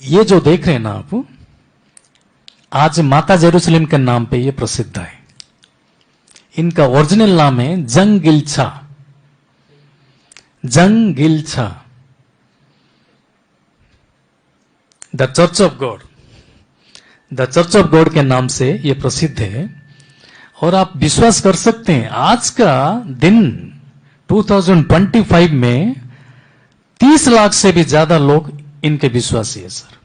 ये जो देख रहे हैं ना आप, आज माता जेरूसलेम के नाम पे ये प्रसिद्ध है। इनका ओरिजिनल नाम है जंगिल्छा। जंगिल्छा, the church of God. The church of God के नाम से ये प्रसिद्ध है। और आप विश्वास कर सकते हैं, आज का दिन 2025 में 30 लाख से भी ज्यादा लोग इनके विश्वासी है सर।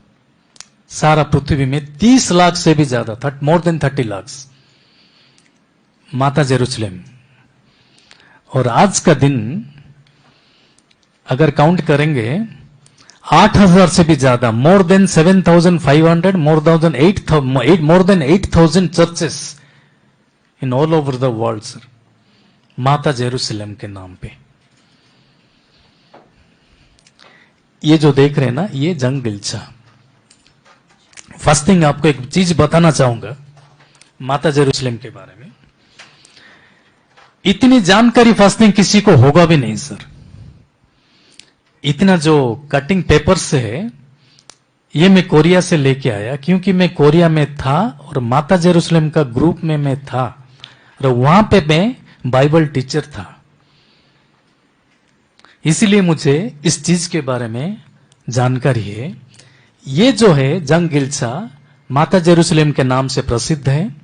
सारा पृथ्वी में 30 लाख से भी ज्यादा, मोर देन 30 लाख माता जेरूसलेम। और आज का दिन अगर काउंट करेंगे 8,000 से भी ज्यादा, more than 7,500, more than 8,000 churches in all over the world sir, माता जेरूसलेम के नाम पे। ये जो देख रहे हैं ना, ये जंगिल्छा। फर्स्ट थिंग आपको एक चीज बताना चाहूंगा माता जेरूसलेम के बारे में। इतनी जानकारी फर्स्ट थिंग किसी को होगा भी नहीं सर। इतना जो कटिंग पेपर से है, ये मैं कोरिया से लेके आया, क्योंकि मैं कोरिया में था और माता जेरूसलेम का ग्रुप में मैं था और वहां पे मैं बाइबल टीचर था। इसीलिए मुझे इस चीज के बारे में जानकारी है। ये जो है जंगिल्छा माता जेरूसलेम के नाम से प्रसिद्ध है।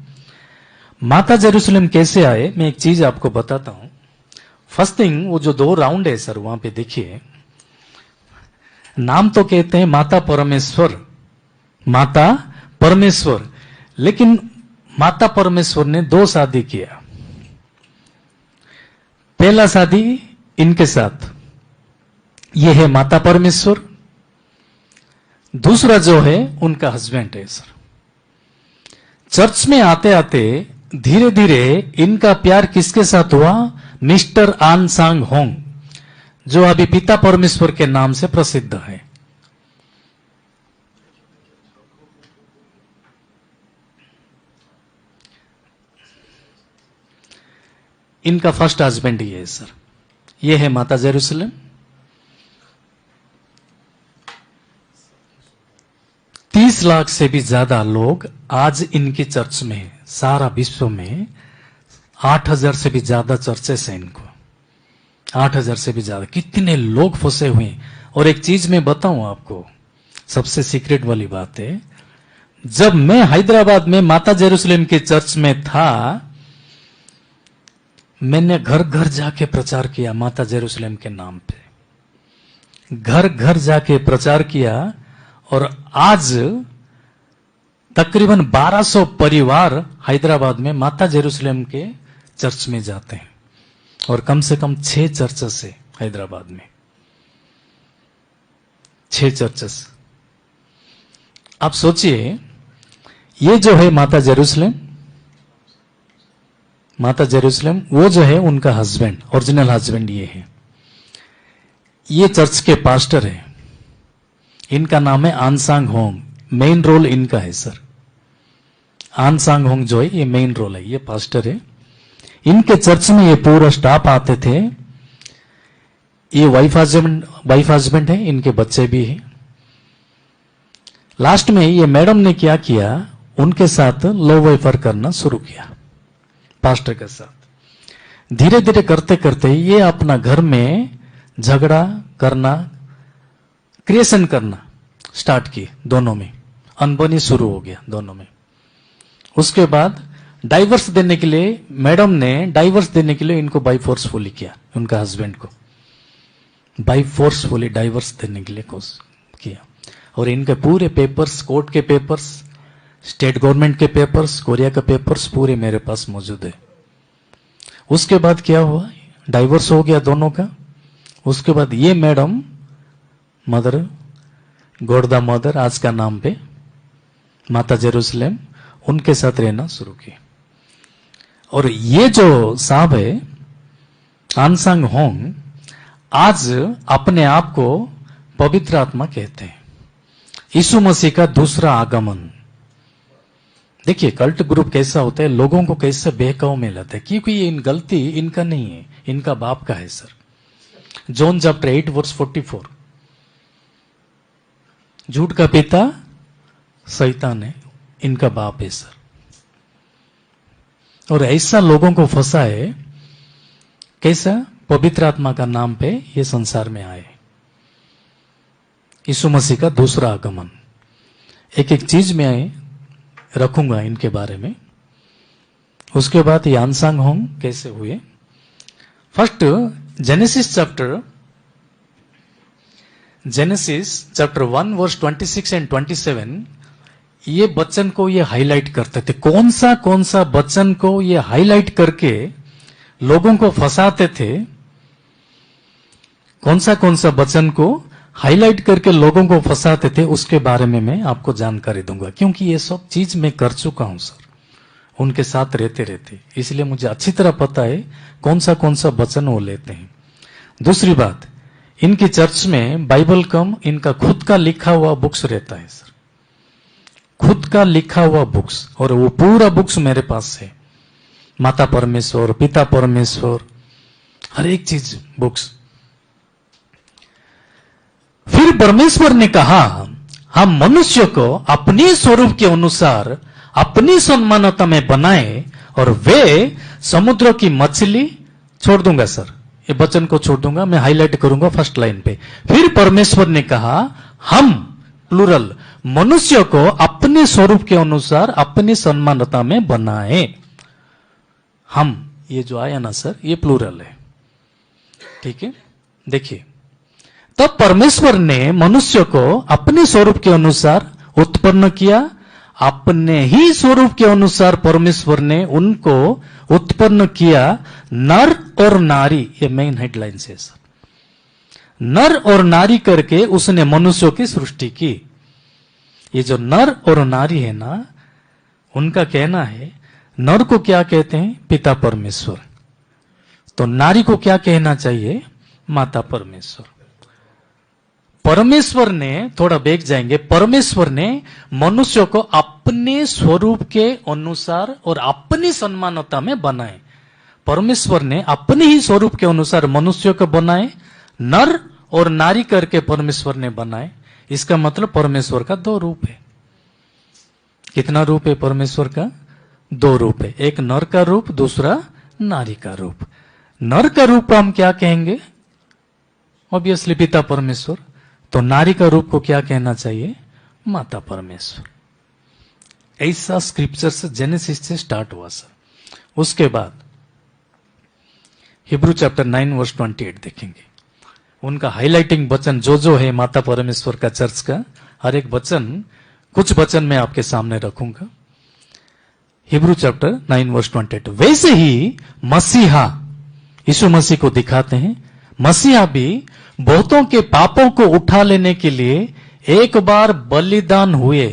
माता जेरूसलेम कैसे आए, मैं एक चीज आपको बताता हूं। फर्स्ट थिंग, वो जो 2 राउंड है सर, वहां पे देखिए, नाम तो कहते हैं माता परमेश्वर, माता परमेश्वर, लेकिन माता परमेश्वर ने 2 शादी किया। पहला शादी इनके साथ, ये है माता परमेश्वर। दूसरा जो है उनका हस्बैंड है सर। चर्च में आते आते धीरे धीरे इनका प्यार किसके साथ हुआ? मिस्टर आन सांग होंग, जो अभी पिता परमेश्वर के नाम से प्रसिद्ध है। इनका फर्स्ट हस्बैंड ही है सर। ये है माता जेरूसलेम। 30 लाख से भी ज्यादा लोग आज इनकी चर्च में है। सारा विश्व में 8,000 से भी ज्यादा चर्चेस हैं इनको। 8,000 से भी ज्यादा, कितने लोग फंसे हुए हैं। और एक चीज मैं बताऊं आपको, सबसे सीक्रेट वाली बात है, जब मैं हैदराबाद में माता जेरूसलेम के चर्च में था, मैंने घर घर जाके प्रचार किया माता जेरूसलेम के नाम पे। घर घर जाके प्रचार किया और आज तकरीबन 1200 परिवार हैदराबाद में माता जेरूसलेम के चर्च में जाते हैं। और कम से कम 6 चर्चेस है हैदराबाद में, 6 चर्चेस। आप सोचिए, ये जो है माता जेरूसलेम, माता जेरूसलेम, वो जो है उनका हस्बैंड, ओरिजिनल हस्बैंड ये है। ये चर्च के पास्टर है। इनका नाम है आन सांग होंग। मेन रोल इनका है सर। आन सांग होंग जो है, ये मेन रोल है, ये पास्टर है। इनके चर्च में ये पूरा स्टाफ आते थे। ये वाइफ हस्बैंड है, इनके बच्चे भी हैं। लास्ट में ये मैडम ने क्या किया, उनके साथ लव अफेयर करना शुरू किया पास्टर के साथ। धीरे धीरे करते करते ये अपना घर में झगड़ा करना, क्रिएशन करना स्टार्ट किए। दोनों में अनबनी शुरू हो गया दोनों में। उसके बाद डाइवर्स देने के लिए, मैडम ने डाइवर्स देने के लिए इनको बाई फोर्सफुली किया, उनका हस्बैंड को बाई फोर्सफुली डाइवर्स देने के लिए किया। और इनके पूरे पेपर्स, कोर्ट के पेपर्स, स्टेट गवर्नमेंट के पेपर्स, कोरिया के पेपर्स पूरे मेरे पास मौजूद है। उसके बाद क्या हुआ, डाइवर्स हो गया दोनों का। उसके बाद ये मैडम, मदर, गोरदा मदर आज का नाम पे, माता जेरूसलेम, उनके साथ रहना शुरू किया। और ये जो साहब है आन सांग होंग, आज अपने आप को पवित्र आत्मा कहते हैं। यीशु मसीह का दूसरा आगमन। देखिए कल्ट ग्रुप कैसा होता है, लोगों को कैसे बहकाव में लाता है, क्योंकि ये गलती इनका नहीं है, इनका बाप का है सर। जॉन चैप्टर 8 वर्स 44, झूठ का पिता शैतान है, इनका बाप है सर। और ऐसा लोगों को फंसा है, कैसा? पवित्र आत्मा का नाम पे ये संसार में आए। यीशु मसीह का दूसरा आगमन। एक एक चीज में रखूंगा इनके बारे में। उसके बाद यानसांग होंग कैसे हुए। First Genesis chapter 1 verse 26 and 27, ये वचन को ये हाईलाइट करते थे। कौन सा वचन को ये हाईलाइट करके लोगों को फंसाते थे, कौन सा वचन को हाईलाइट करके लोगों को फंसाते थे, उसके बारे में मैं आपको जानकारी दूंगा। क्योंकि ये सब चीज मैं कर चुका हूं सर, उनके साथ रहते, इसलिए मुझे अच्छी तरह पता है कौन सा वचन वो लेते हैं। दूसरी बात, इनकी चर्च में बाइबल कम इनका खुद का लिखा हुआ बुक्स रहता है सर, खुद का लिखा हुआ बुक्स। और वो पूरा बुक्स मेरे पास है, माता परमेश्वर, पिता परमेश्वर, हर एक चीज बुक्स। फिर परमेश्वर ने कहा, हम मनुष्य को अपने स्वरूप के अनुसार अपनी समानता में बनाए और वे समुद्र की मछली, छोड़ दूंगा सर, ये वचन को छोड़ दूंगा, मैं हाईलाइट करूंगा फर्स्ट लाइन पे। फिर परमेश्वर ने कहा, हम प्लूरल मनुष्य को अपने स्वरूप के अनुसार अपनी समानता में बनाए। हम, ये जो आया ना सर, ये प्लूरल है, ठीक है। देखिए, तब परमेश्वर ने मनुष्य को अपने स्वरूप के अनुसार उत्पन्न किया, अपने ही स्वरूप के अनुसार परमेश्वर ने उनको उत्पन्न किया, नर और नारी। ये मेन हेडलाइन है सर, नर और नारी करके उसने मनुष्यों की सृष्टि की। ये जो नर और नारी है ना, उनका कहना है, नर को क्या कहते हैं? पिता परमेश्वर। तो नारी को क्या कहना चाहिए? माता परमेश्वर। परमेश्वर ने, थोड़ा बैक जाएंगे, परमेश्वर ने मनुष्य को अपने स्वरूप के अनुसार और अपनी समानता में बनाए। परमेश्वर ने अपने ही स्वरूप के अनुसार मनुष्य को बनाए, नर और नारी करके परमेश्वर ने बनाए। इसका मतलब परमेश्वर का दो रूप है। कितना रूप है परमेश्वर का? दो रूप है, एक नर का रूप, दूसरा नारी का रूप। नर का रूप हम क्या कहेंगे? ऑब्वियसली पिता परमेश्वर। तो नारी का रूप को क्या कहना चाहिए? माता परमेश्वर। ऐसा स्क्रिप्चर से जेनेसिस से स्टार्ट हुआ सर। उसके बाद हिब्रू चैप्टर 9 वर्स 28 देखेंगे। उनका हाईलाइटिंग वचन जो है माता परमेश्वर का, चर्च का, हर एक वचन, कुछ वचन मैं आपके सामने रखूंगा। हिब्रू चैप्टर 9 वर्स 28, वैसे ही मसीहा, यीशु मसीह को दिखाते हैं, मसीहा भी बहुतों के पापों को उठा लेने के लिए एक बार बलिदान हुए,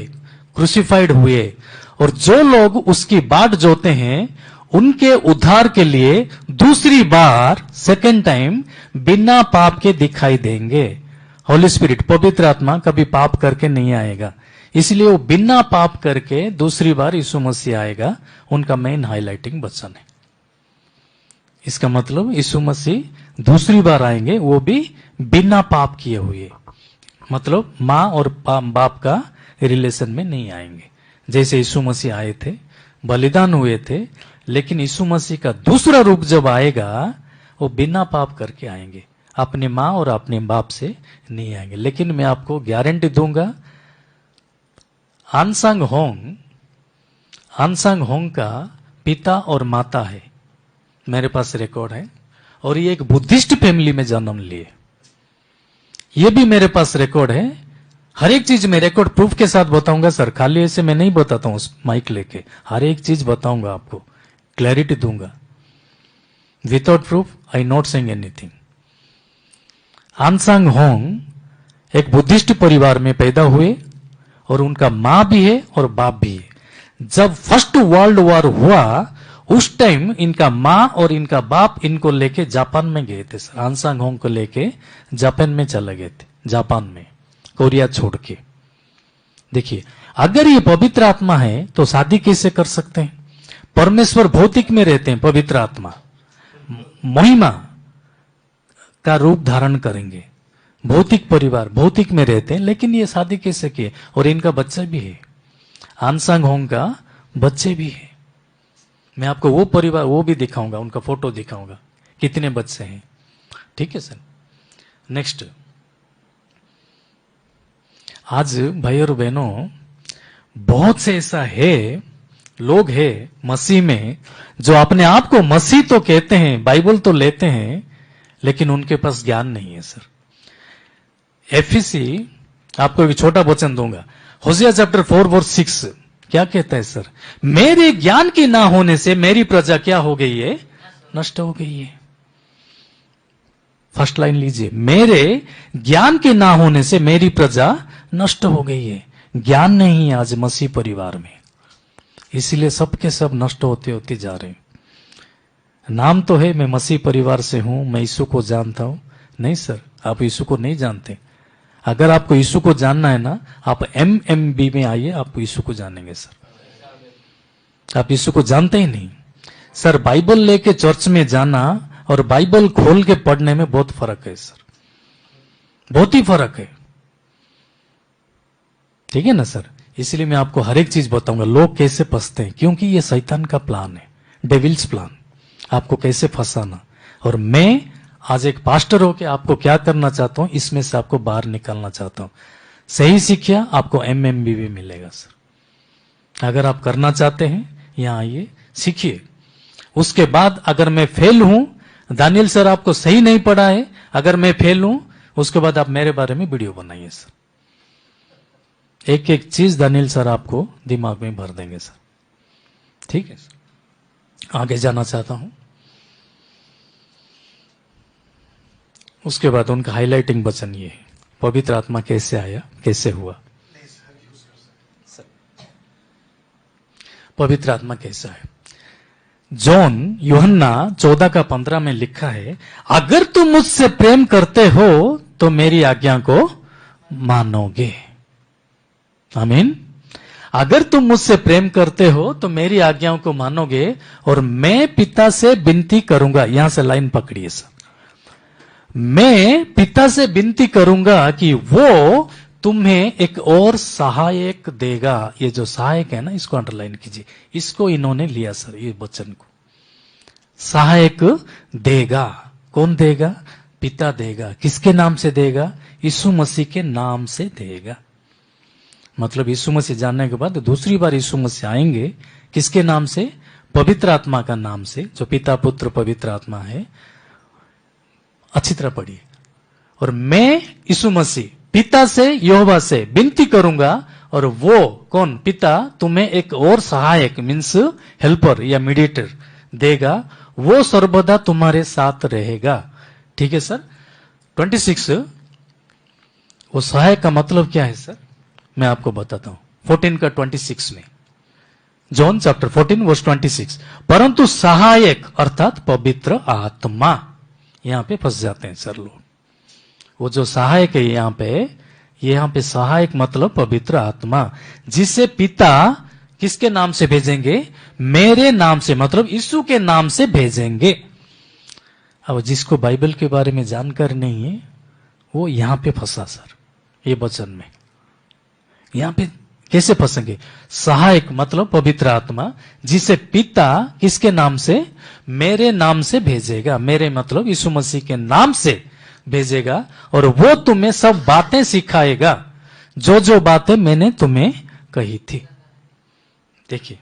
क्रूसिफाइड हुए, और जो लोग उसकी बाट जोते हैं उनके उद्धार के लिए दूसरी बार, सेकेंड टाइम, बिना पाप के दिखाई देंगे। होली स्पिरिट, पवित्र आत्मा कभी पाप करके नहीं आएगा, इसलिए वो बिना पाप करके दूसरी बार यीशु मसीह आएगा। उनका मेन हाईलाइटिंग वचन है। इसका मतलब यीशु मसीह दूसरी बार आएंगे, वो भी बिना पाप किए हुए, मतलब माँ और बाप का रिलेशन में नहीं आएंगे। जैसे यीशु मसीह आए थे, बलिदान हुए थे, लेकिन यीशु मसीह का दूसरा रूप जब आएगा वो बिना पाप करके आएंगे, अपनी माँ और अपने बाप से नहीं आएंगे। लेकिन मैं आपको गारंटी दूंगा, आनसांग होंग का पिता और माता है, मेरे पास रिकॉर्ड है, और ये एक बुद्धिस्ट फैमिली में जन्म लिए, ये भी मेरे पास रिकॉर्ड है। हर एक चीज मैं रिकॉर्ड प्रूफ के साथ बताऊंगा सर, खाली ऐसे मैं नहीं बताता हूं माइक लेके, हर एक चीज बताऊंगा आपको, क्लैरिटी दूंगा। Without proof I not saying anything. आनसांग होंग एक बुद्धिस्ट परिवार में पैदा हुए और उनका मां भी है और बाप भी है। जब फर्स्ट वर्ल्ड वॉर हुआ उस टाइम इनका मां और इनका बाप इनको लेके जापान में गए थे सर। आनसांग होंग को लेके जापान में चले गए थे, जापान में, कोरिया छोड़ के। देखिए, अगर ये पवित्र आत्मा है तो शादी कैसे कर सकते हैं? परमेश्वर भौतिक में रहते हैं, पवित्र आत्मा महिमा का रूप धारण करेंगे, भौतिक परिवार, भौतिक में रहते हैं, लेकिन ये शादी कैसे किए, और इनका बच्चा भी है, आनसांग होंग का बच्चे भी है। मैं आपको वो परिवार वो भी दिखाऊंगा, उनका फोटो दिखाऊंगा, कितने बच्चे हैं। ठीक है सर। नेक्स्ट, आज भाई और बहनों, बहुत से ऐसा है, लोग हैं मसीह में जो अपने आप को मसीह तो कहते हैं, बाइबल तो लेते हैं, लेकिन उनके पास ज्ञान नहीं है सर। एफिसी, आपको एक छोटा वचन दूंगा, होसिया चैप्टर 4 वर्स 6 क्या कहता है सर? मेरे ज्ञान की ना होने से मेरी प्रजा क्या हो गई है? नष्ट हो गई है। फर्स्ट लाइन लीजिए, मेरे ज्ञान के ना होने से मेरी प्रजा नष्ट हो गई है। ज्ञान नहीं है आज मसीह परिवार में, इसीलिए सबके सब नष्ट होते होते जा रहे हैं। नाम तो है, मैं मसीह परिवार से हूं, मैं यीशु को जानता हूं। नहीं सर, आप यीशु को नहीं जानते। अगर आपको यीशु को जानना है ना, आप MMB में आइए, आप यीशु को जानेंगे सर। आप यीशु को जानते ही नहीं सर। बाइबल लेके चर्च में जाना और बाइबल खोल के पढ़ने में बहुत फर्क है सर, बहुत ही फर्क है। ठीक है ना सर? इसलिए मैं आपको हर एक चीज बताऊंगा, लोग कैसे फंसते हैं, क्योंकि ये शैतान का प्लान है, डेविल्स प्लान, आपको कैसे फंसाना। और मैं आज एक पास्टर होके आपको क्या करना चाहता हूं, इसमें से आपको बाहर निकालना चाहता हूं। सही शिक्षा आपको MMB भी मिलेगा सर। अगर आप करना चाहते हैं, यहां आइए, सीखिए। उसके बाद अगर मैं फेल हूं, दानियल सर आपको सही नहीं पढ़ा है, अगर मैं फेल हूं, उसके बाद आप मेरे बारे में वीडियो बनाइए सर। एक एक चीज दानियल सर आपको दिमाग में भर देंगे सर। ठीक है सर, आगे जाना चाहता हूं। उसके बाद उनका हाइलाइटिंग वचन ये है, पवित्र आत्मा कैसे आया, कैसे हुआ। पवित्र आत्मा कैसा है? जॉन यूहन्ना 14:15 में लिखा है, अगर तुम मुझसे प्रेम करते हो तो मेरी आज्ञा को मानोगे। आमीन। अगर तुम मुझसे प्रेम करते हो तो मेरी आज्ञाओं को मानोगे, और मैं पिता से विनती करूंगा। यहां से लाइन पकड़िए सर। मैं पिता से विनती करूंगा कि वो तुम्हें एक और सहायक देगा। ये जो सहायक है ना, इसको अंडरलाइन कीजिए, इसको इन्होंने लिया सर, ये वचन को। सहायक देगा, कौन देगा? पिता देगा। किसके नाम से देगा? यीशु मसीह के नाम से देगा। मतलब यीशु मसीह जानने के बाद दूसरी बार यीशु मसीह आएंगे, किसके नाम से? पवित्र आत्मा का नाम से, जो पिता पुत्र पवित्र आत्मा है। अच्छी तरह पढ़िए। और मैं यीशु मसीह पिता से, यहोवा से विनती करूंगा, और वो कौन? पिता तुम्हें एक और सहायक मीन्स हेल्पर या मीडिएटर देगा, वो सर्वदा तुम्हारे साथ रहेगा। ठीक है सर। 26, वो सहायक का मतलब क्या है सर? मैं आपको बताता हूं। 14 का 26 में, जॉन चैप्टर 14 वर्स 26, परंतु सहायक अर्थात पवित्र आत्मा। यहां पे फंस जाते हैं सर लोग। वो जो सहायक है यहां पे सहायक मतलब पवित्र आत्मा, जिसे पिता किसके नाम से भेजेंगे? मेरे नाम से, मतलब यीशु के नाम से भेजेंगे। अब जिसको बाइबल के बारे में जानकारी नहीं है, वो यहां पे फंसा सर, ये वचन में। यहां पे कैसे फंसेंगे? सहायक मतलब पवित्र आत्मा, जिसे पिता किसके नाम से? मेरे नाम से भेजेगा। मेरे मतलब यीशु मसीह के नाम से भेजेगा, और वो तुम्हें सब बातें सिखाएगा, जो जो बातें मैंने तुम्हें कही थी। देखिए,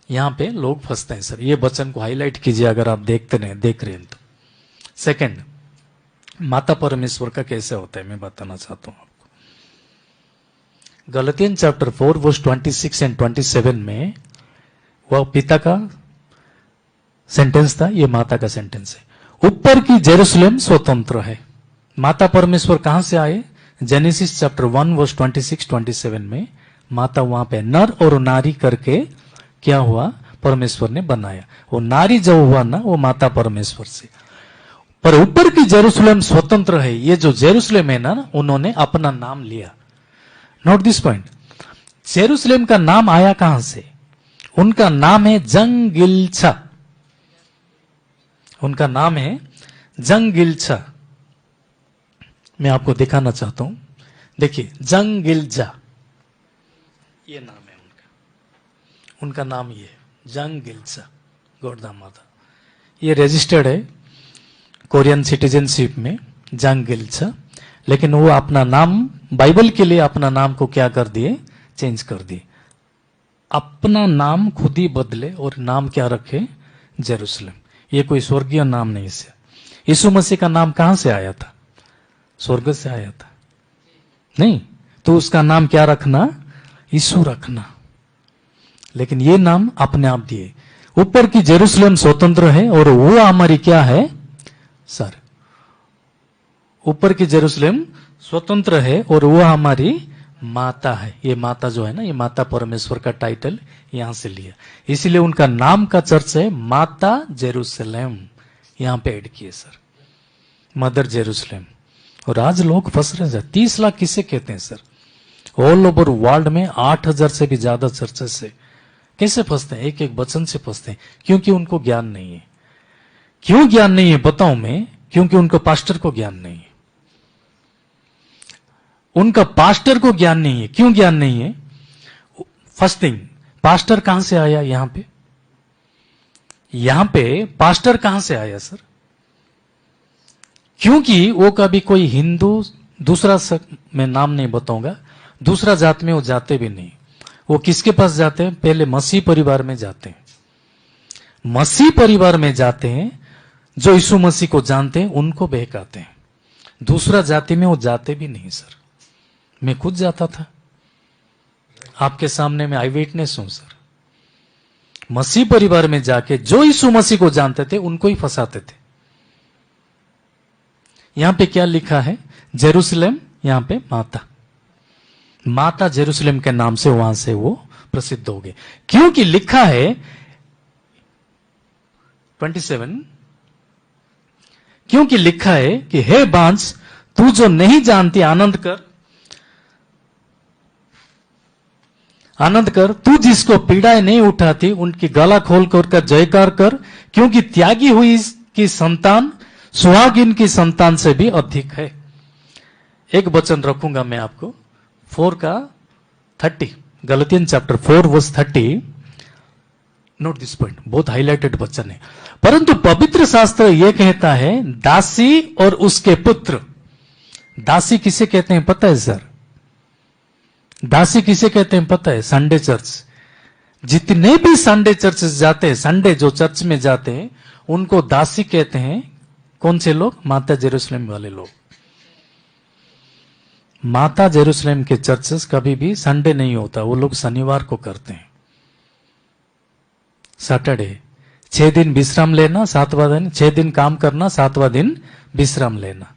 यहां पे लोग फंसते हैं सर। ये वचन को हाईलाइट कीजिए अगर आप देख रहे हैं तो। सेकंड, माता परमेश्वर का कैसे होता है मैं बताना चाहता हूं आपको। गलतियन चैप्टर 4 वर्स 26 एंड 27 में वह पिता का सेंटेंस था, ये माता का सेंटेंस है। ऊपर की जेरूसलेम स्वतंत्र है। माता परमेश्वर कहां से आए? जेनेसिस चैप्टर 1 वर्स 26-27 में माता वहां पे नर और नारी करके क्या हुआ? परमेश्वर ने बनाया। वो नारी जो हुआ ना, वो माता परमेश्वर से। पर ऊपर की जेरूसलेम स्वतंत्र है। ये जो जेरूसलेम है ना, उन्होंने अपना नाम लिया। Note this point. जेरूसलेम का नाम आया कहां से? उनका नाम है जंगिलछा। उनका नाम है जंगिलछा। मैं आपको दिखाना चाहता हूं। देखिए, जंग गिल्जा, ये नाम है उनका नाम ये है जंग गिल्जा गोर्धा माता। ये रजिस्टर्ड है कोरियन सिटीजनशिप में, जंग गिल्जा। लेकिन वो अपना नाम बाइबल के लिए अपना नाम को क्या कर दिए, चेंज कर दिए। अपना नाम खुद ही बदले और नाम क्या रखे, जेरूसलम। ये कोई स्वर्गीय नाम नहीं से। यीशु मसीह का नाम कहां से आया था, स्वर्ग से आया था नहीं, तो उसका नाम क्या रखना, यीशु रखना। लेकिन ये नाम अपने आप दिए। ऊपर की जेरूसलम स्वतंत्र है और वो हमारी क्या है सर, ऊपर की जेरूसलम स्वतंत्र है और वो हमारी माता है। ये माता जो है ना, ये माता परमेश्वर का टाइटल यहां से लिया, इसीलिए उनका नाम का चर्च है माता जेरूसलम, यहां पे ऐड किए सर, मदर जेरूसलम। और आज लोग फंस रहे हैं। 30 लाख किसे कहते हैं सर, ऑल ओवर वर्ल्ड में 8000 से भी ज्यादा चर्चेस से कैसे फंसते हैं, एक एक वचन से फंसते हैं, क्योंकि उनको ज्ञान नहीं है। क्यों ज्ञान नहीं है बताऊं मैं, क्योंकि उनको पास्टर को ज्ञान नहीं है। उनका पास्टर को ज्ञान नहीं है। क्यों ज्ञान नहीं है, फर्स्ट थिंग, पास्टर कहां से आया यहां पे पास्टर कहां से आया सर, क्योंकि वो कभी कोई हिंदू, दूसरा मैं नाम नहीं बताऊंगा, दूसरा जात में वो जाते भी नहीं। वो किसके पास जाते हैं, पहले मसीह परिवार में जाते हैं। मसीह परिवार में जाते हैं, जो यीशु मसीह को जानते हैं उनको बहकाते हैं। दूसरा जाति में वो जाते भी नहीं सर। मैं खुद जाता था, आपके सामने मैं आई विटनेस हूं सर। मसीह परिवार में जाके जो यीशु मसीह को जानते थे उनको ही फंसाते थे। यहां पे क्या लिखा है, जेरूसलम, यहां पे माता, माता जेरूसलम के नाम से वहां से वो प्रसिद्ध हो गए। क्योंकि लिखा है 27, क्योंकि लिखा है कि हे बांस, तू जो नहीं जानती आनंद कर, आनंद कर, तू जिसको पीड़ाएं नहीं उठाती उनकी गला खोल कर जयकार कर, क्योंकि त्यागी हुई की संतान सुहागिन की संतान से भी अधिक है। एक वचन रखूंगा मैं आपको, 4 का 30, Galatian chapter 4 verse 30। Note this point, बहुत हाईलाइटेड वचन है। परंतु पवित्र शास्त्र यह कहता है, दासी और उसके पुत्र। दासी किसे कहते हैं पता है सर, दासी किसे कहते हैं पता है, संडे चर्च। जितने भी संडे चर्चेस जाते हैं, संडे जो चर्च में जाते हैं उनको दासी कहते हैं। कौन से लोग, माता जेरूसलम वाले लोग। माता जेरूसलम के चर्चेस कभी भी संडे नहीं होता, वो लोग शनिवार को करते हैं, सैटरडे। 6 दिन विश्राम लेना, 7वां दिन, 6 दिन काम करना, 7वां दिन विश्राम लेना।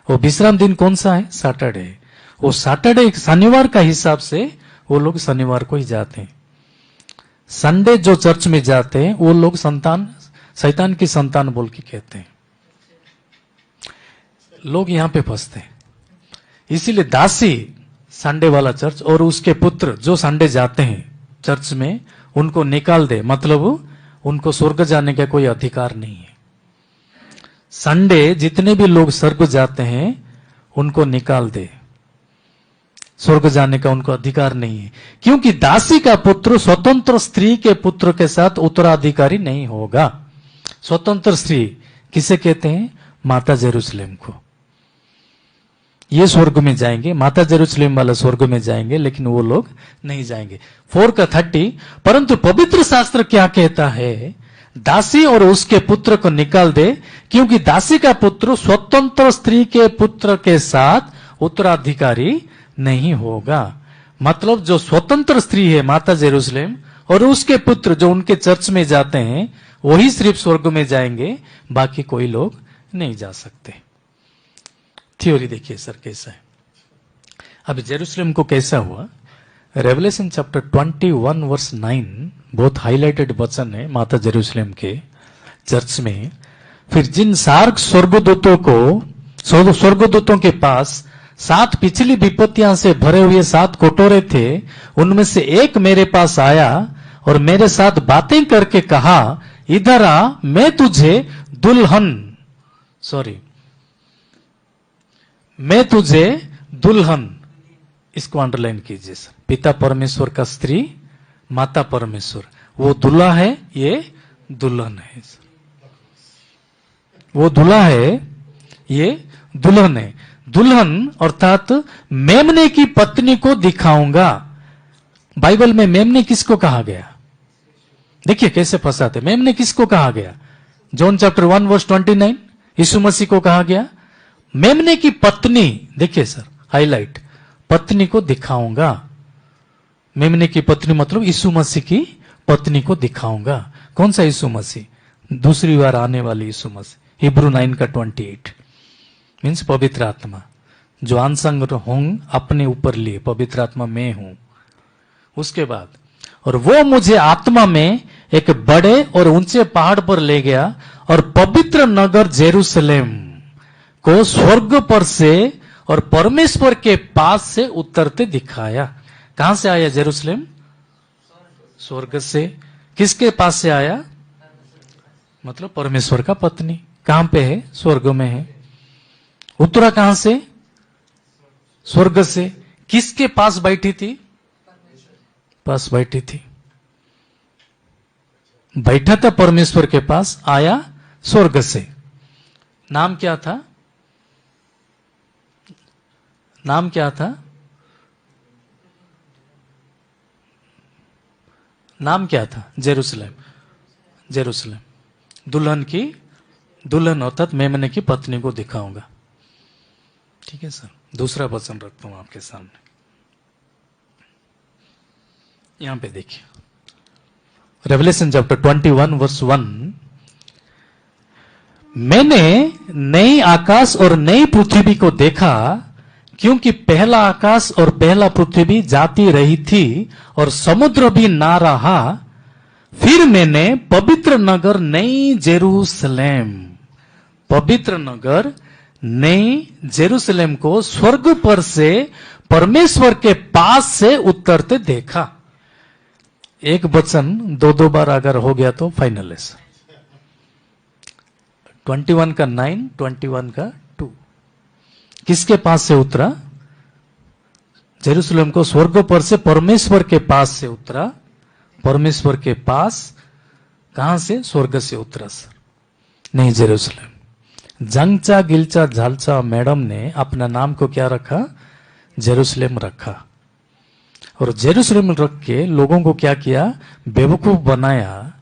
वो विश्राम दिन कौन सा है, सैटरडे। वो सैटरडे शनिवार का हिसाब से वो लोग शनिवार को ही जाते हैं। संडे जो चर्च में जाते हैं वो लोग संतान, शैतान की संतान बोल के कहते हैं। लोग यहां पे फंसते हैं। इसीलिए दासी संडे वाला चर्च और उसके पुत्र जो संडे जाते हैं चर्च में, उनको निकाल दे, मतलब उनको स्वर्ग जाने का कोई अधिकार नहीं है। संडे जितने भी लोग स्वर्ग जाते हैं उनको निकाल दे, स्वर्ग जाने का उनको अधिकार नहीं है। क्योंकि दासी का पुत्र स्वतंत्र स्त्री के पुत्र के साथ उत्तराधिकारी नहीं होगा। स्वतंत्र स्त्री किसे कहते हैं, माता जेरूसलम को। ये स्वर्ग में जाएंगे, माता जेरूसलम वाला स्वर्ग में जाएंगे, लेकिन वो लोग नहीं जाएंगे। 4 का 30, परंतु पवित्र शास्त्र क्या कहता है, दासी और उसके पुत्र को निकाल दे, क्योंकि दासी का पुत्र स्वतंत्र स्त्री के पुत्र के साथ उत्तराधिकारी नहीं होगा। मतलब जो स्वतंत्र स्त्री है माता जेरूसलम और उसके पुत्र जो उनके चर्च में जाते हैं वही सिर्फ स्वर्ग में जाएंगे, बाकी कोई लोग नहीं जा सकते। थ्योरी देखिए सर कैसा है। अब जेरूसलम को कैसा हुआ, रेवलेशन चैप्टर 21 वर्स 9 बहुत हाईलाइटेड वचन है माता जेरूसलम के चर्च में। फिर जिन सार्क स्वर्गदूतों के पास 7 पिछली विपत्तियां से भरे हुए 7 कटोरे थे, उनमें से एक मेरे पास आया और मेरे साथ बातें करके कहा, इधर आ, मैं तुझे मैं तुझे दुल्हन, इसको अंडरलाइन कीजिए सर। पिता परमेश्वर का स्त्री, माता परमेश्वर, वो दूल्हा है, ये दुल्हन है सर। वो दूल्हा है, ये दुल्हन है। दुल्हन अर्थात मेमने की पत्नी को दिखाऊंगा। बाइबल में मेमने किसको कहा गया? देखिए कैसे फंसाते। मेमने किसको कहा गया? जॉन चैप्टर 1 वर्स 29 यीशु मसीह को कहा गया। मेमने की पत्नी, देखिए सर हाईलाइट, पत्नी को दिखाऊंगा। मेमने की पत्नी मतलब यीशु मसीह की पत्नी को दिखाऊंगा। कौन सा यीशु मसीह? दूसरी बार आने वाली यीशु मसीह। हिब्रू 9 का 28 मीन्स पवित्र आत्मा, जो अनसंग होंग अपने ऊपर लिए, पवित्र आत्मा मैं हूं। उसके बाद, और वो मुझे आत्मा में एक बड़े और ऊंचे पहाड़ पर ले गया और पवित्र नगर जेरूसलेम को स्वर्ग पर से और परमेश्वर के पास से उतरते दिखाया। कहां से आया जेरूसलेम? स्वर्ग से। किसके पास से आया? मतलब परमेश्वर का पत्नी। कहां पे है? स्वर्ग में है। उतरा कहां से? स्वर्ग से। किसके पास बैठी थी? पास बैठी थी। बैठा था परमेश्वर के पास, आया स्वर्ग से। नाम क्या था? नाम क्या था? नाम क्या था? जेरूसलेम। जेरूसलेम दुल्हन की, दुल्हन अर्थात मेमने की पत्नी को दिखाऊंगा। ठीक है सर। दूसरा वचन रखता हूं आपके सामने, यहां पे देखिए, रेवलेशन चैप्टर 21 वर्स 1। मैंने नई आकाश और नई पृथ्वी को देखा, क्योंकि पहला आकाश और पहला पृथ्वी जाती रही थी और समुद्र भी ना रहा। फिर मैंने पवित्र नगर नई जेरूसलेम, पवित्र नगर नई जेरूसलेम को स्वर्ग पर से परमेश्वर के पास से उतरते देखा। एक वचन दो दो बार अगर हो गया तो फाइनल है। 21 का 9, 21 का 2। किसके पास से उतरा? जेरूसलेम को स्वर्ग पर से परमेश्वर के पास से उतरा। परमेश्वर के पास कहां से? स्वर्ग से उतरा सर। नहीं जेरूसलेम। जंगचा गिलचा झालचा मैडम ने अपना नाम को क्या रखा? जेरूसलेम रखा। और जेरूसलेम रख के लोगों को क्या किया? बेवकूफ बनाया।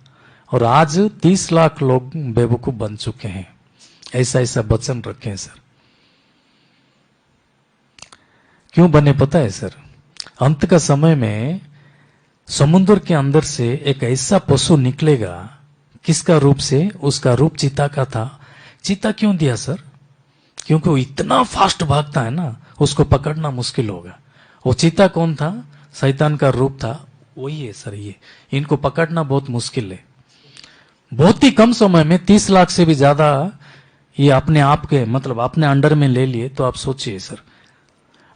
और आज 30 लाख लोग बेवकूफ बन चुके हैं। ऐसा ऐसा वचन रखे हैं सर। क्यों बने पता है सर? अंत का समय में समुद्र के अंदर से एक ऐसा पशु निकलेगा। किसका रूप से? उसका रूप चीता का था। चीता क्यों दिया सर? क्योंकि वो इतना फास्ट भागता है ना, उसको पकड़ना मुश्किल होगा। वो चीता कौन था? शैतान का रूप था। वही है सर। ये इनको पकड़ना बहुत मुश्किल है। बहुत ही कम समय में 30 लाख से भी ज्यादा ये अपने आप के, मतलब अपने अंडर में ले लिए। तो आप सोचिए सर,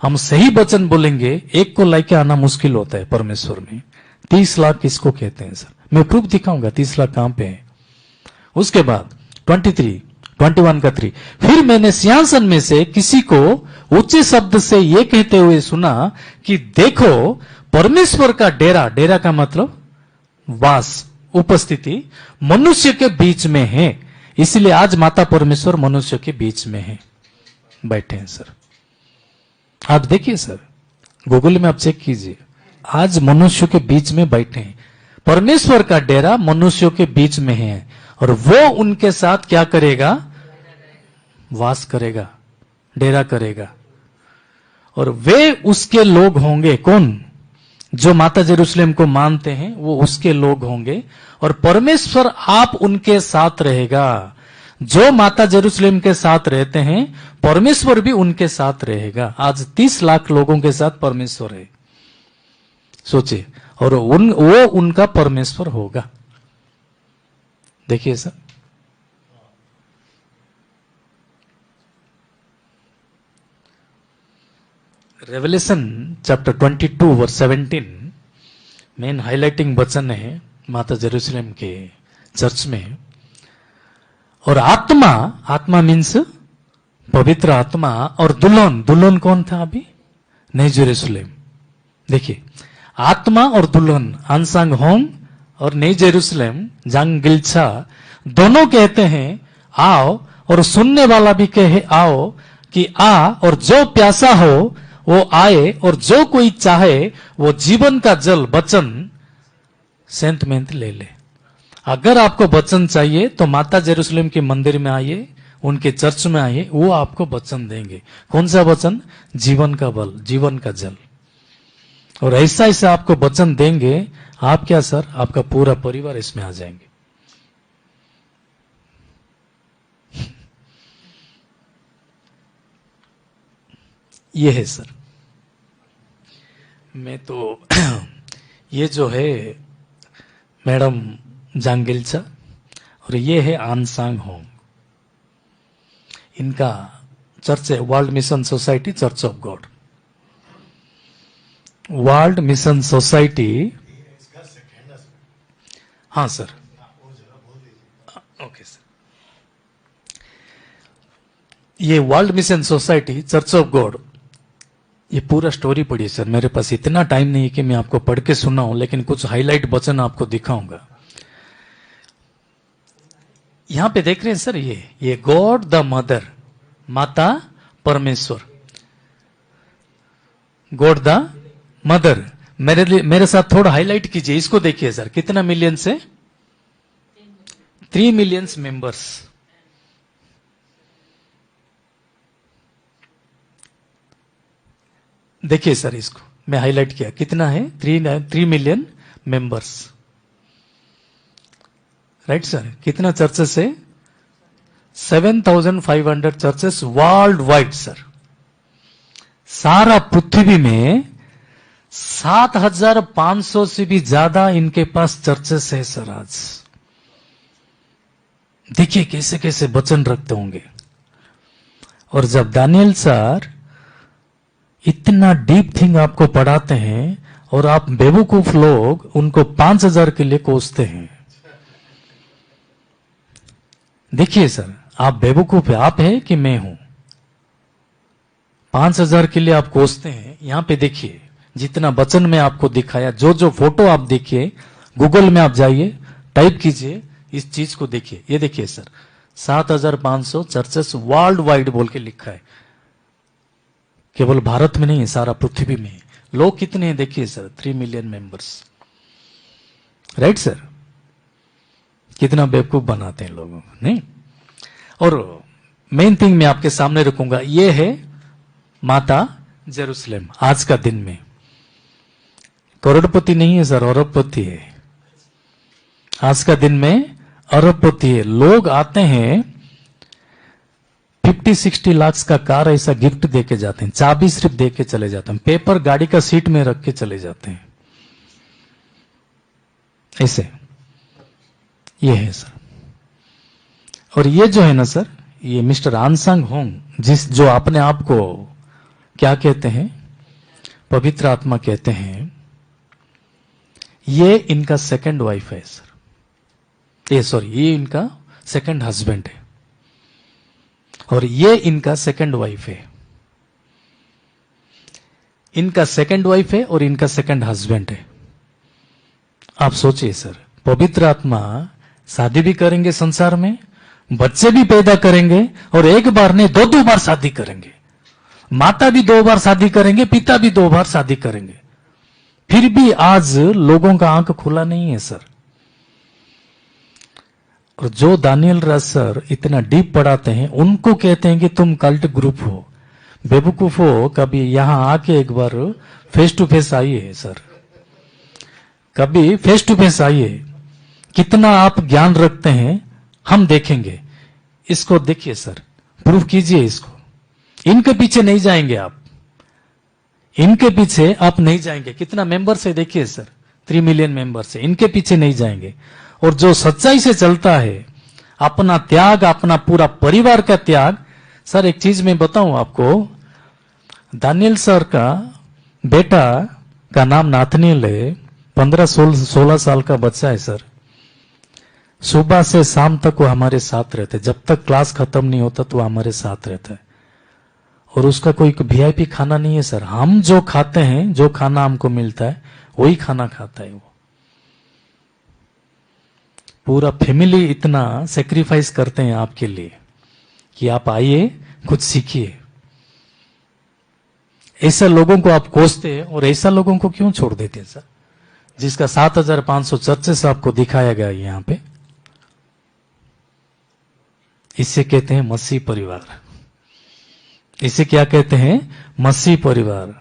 हम सही वचन बोलेंगे, एक को लेके आना मुश्किल होता है परमेश्वर में। 30 लाख किसको कहते हैं सर? मैं प्रूफ दिखाऊंगा 30 लाख कहां पे है। उसके बाद 21 का 3। फिर मैंने सिंहासन में से किसी को ऊंचे शब्द से यह कहते हुए सुना कि देखो, परमेश्वर का डेरा, डेरा का मतलब वास, उपस्थिति मनुष्य के बीच में है। इसलिए आज माता परमेश्वर मनुष्य के बीच में है, बैठे हैं सर। आप देखिए सर, गूगल में आप चेक कीजिए, आज मनुष्य के बीच में बैठे हैं। परमेश्वर का डेरा मनुष्यों के बीच में है और वो उनके साथ क्या करेगा? वास करेगा, डेरा करेगा। और वे उसके लोग होंगे। कौन? जो माता जेरूसलेम को मानते हैं वो उसके लोग होंगे और परमेश्वर आप उनके साथ रहेगा। जो माता जेरूसलेम के साथ रहते हैं परमेश्वर भी उनके साथ रहेगा। आज 30 लाख लोगों के साथ परमेश्वर है, सोचिए। और वो उनका परमेश्वर होगा। देखिए sir, Revelation chapter 22 verse 17 main highlighting वचन है माता जेरूसलेम के चर्च में। और आत्मा, आत्मा मीन्स पवित्र आत्मा और दुल्हन, दुल्हन कौन था अभी? नई जेरूसलेम। देखिए, आत्मा और दुल्हन आनसांग होंग और नई जेरूसलेम जांग गिल्चा दोनों कहते हैं आओ, और सुनने वाला भी कहे आओ कि आ, और जो प्यासा हो वो आए, और जो कोई चाहे वो जीवन का जल वचन सेंतमेंट ले ले। अगर आपको वचन चाहिए तो माता जेरूसलेम के मंदिर में आइए, उनके चर्च में आइए, वो आपको वचन देंगे। कौन सा वचन? जीवन का बल, जीवन का जल। और ऐसा ऐसा आपको वचन देंगे, आप क्या सर, आपका पूरा परिवार इसमें आ जाएंगे। ये है सर। मैं तो ये जो है मैडम जांगिल्चा और ये है आनसांग होंग, इनका चर्च है world mission society church of God. World mission society, हाँ सर, ओके सर। ये world mission society church of God, ये पूरा स्टोरी पढ़िए सर। मेरे पास इतना टाइम नहीं है कि मैं आपको पढ़ के सुनाऊं, लेकिन कुछ हाईलाइट वचन आपको दिखाऊंगा। यहां पे देख रहे हैं सर, ये गॉड द मदर, माता परमेश्वर, गॉड द मदर। मेरे साथ थोड़ा हाईलाइट कीजिए, इसको देखिए सर, कितना मिलियन से 3 मिलियन मेंबर्स। देखिए सर, इसको मैं हाईलाइट किया, कितना है? 3 मिलियन मेंबर्स, राइट सर। कितना चर्चेस है? 7,500 चर्चेस वर्ल्ड वाइड सर। सारा पृथ्वी में 7,500 से भी ज्यादा इनके पास चर्चेस है सर आज। देखिए कैसे कैसे वचन रखते होंगे। और जब दानियल सर इतना डीप थिंग आपको पढ़ाते हैं और आप बेवकूफ लोग उनको 5,000 के लिए कोसते हैं। देखिए सर, आप बेवकूफ है, आप है कि मैं हूं? 5,000 के लिए आप कोसते हैं। यहां पे देखिए, जितना वचन में आपको दिखाया, जो जो फोटो आप देखिए, गूगल में आप जाइए, टाइप कीजिए, इस चीज को देखिए। ये देखिए सर, 7,500 चर्चेस वर्ल्ड वाइड बोल के लिखा है। केवल भारत में नहीं है, सारा पृथ्वी में। लोग कितने हैं देखिए sir, 3 million members, right sir. कितना बेवकूफ बनाते हैं लोगों को, नहीं? और मेन थिंग मैं आपके सामने रखूंगा, ये है माता जेरूसलेम आज का दिन में। करोड़पति नहीं है सर, अरबपति है। आज का दिन में अरबपति है। लोग आते हैं 50-60 लाख का कार ऐसा गिफ्ट देके जाते हैं, चाबी सिर्फ देके चले जाते हैं, पेपर गाड़ी का सीट में रख के चले जाते हैं, ऐसे। ये है सर। और ये जो है ना सर, ये मिस्टर आनसांग होंग, जो अपने आप को क्या कहते हैं? पवित्र आत्मा कहते हैं। ये इनका सेकंड वाइफ है सर। ये इनका सेकंड हस्बैंड है, और ये इनका सेकंड वाइफ है। इनका सेकंड वाइफ है और इनका सेकंड हस्बैंड है। आप सोचिए सर, पवित्र आत्मा शादी भी करेंगे संसार में, बच्चे भी पैदा करेंगे, और एक बार नहीं 2-2 बार शादी करेंगे। माता भी 2 बार शादी करेंगे, पिता भी 2 बार शादी करेंगे। फिर भी आज लोगों का आंख खुला नहीं है सर। और जो दानियल राज सर इतना डीप पढ़ाते हैं, उनको कहते हैं कि तुम कल्ट ग्रुप हो, बेवकूफ हो। कभी यहां आके एक बार फेस टू फेस आइए सर, कभी फेस टू फेस आइए, कितना आप ज्ञान रखते हैं हम देखेंगे। इसको देखिए सर, प्रूफ कीजिए इसको। इनके पीछे नहीं जाएंगे आप, इनके पीछे आप नहीं जाएंगे। कितना मेंबर्स है देखिए सर, 3 मिलियन मेंबर्स है, इनके पीछे नहीं जाएंगे। और जो सच्चाई से चलता है, अपना त्याग, अपना पूरा परिवार का त्याग। सर एक चीज मैं बताऊं आपको, दानियल सर का बेटा का नाम नाथनियल है, 15-16 साल का बच्चा है सर। सुबह से शाम तक वो हमारे साथ रहते, जब तक क्लास खत्म नहीं होता तो वो हमारे साथ रहता है। और उसका कोई वीआईपी खाना नहीं है सर। हम जो खाते हैं, जो खाना हमको मिलता है वही खाना खाता है वो। पूरा फैमिली इतना सेक्रीफाइस करते हैं आपके लिए कि आप आइए, कुछ सीखिए। ऐसा लोगों को आप कोसते हैं और ऐसा लोगों को क्यों छोड़ देते हैं सर, जिसका 7500 चर्चेस आपको दिखाया गया यहाँ पे। इसे कहते हैं मसीह परिवार। इसे क्या कहते हैं? मसीह परिवार।